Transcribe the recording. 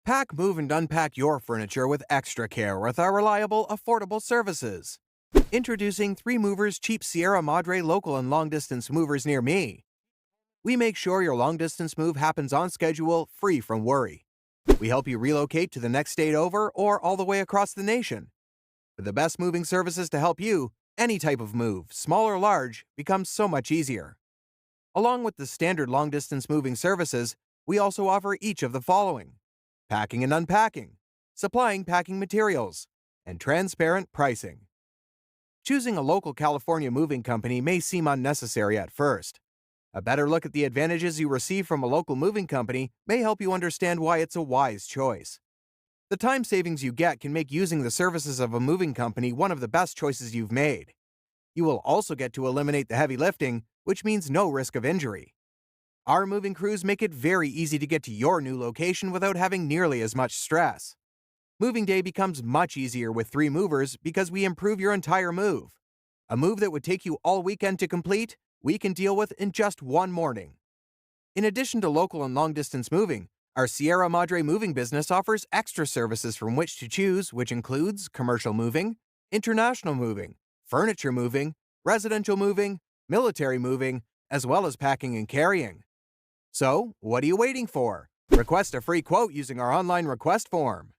Pack, move, and unpack your furniture with extra care with our reliable, affordable services. Introducing 3 Movers Cheap Sierra Madre local and long-distance movers near me. We make sure your long-distance move happens on schedule, free from worry. We help you relocate to the next state over or all the way across the nation. With the best moving services to help you, any type of move, small or large, becomes so much easier. Along with the standard long-distance moving services, we also offer each of the following: packing and unpacking, supplying packing materials, and transparent pricing. Choosing a local California moving company may seem unnecessary at first. A better look at the advantages you receive from a local moving company may help you understand why it's a wise choice. The time savings you get can make using the services of a moving company one of the best choices you've made. You will also get to eliminate the heavy lifting, which means no risk of injury. Our moving crews make it very easy to get to your new location without having nearly as much stress. Moving day becomes much easier with 3 movers because we improve your entire move. A move that would take you all weekend to complete, we can deal with in just one morning. In addition to local and long-distance moving, our Sierra Madre moving business offers extra services from which to choose, which includes commercial moving, international moving, furniture moving, residential moving, military moving, as well as packing and carrying. So, what are you waiting for? Request a free quote using our online request form.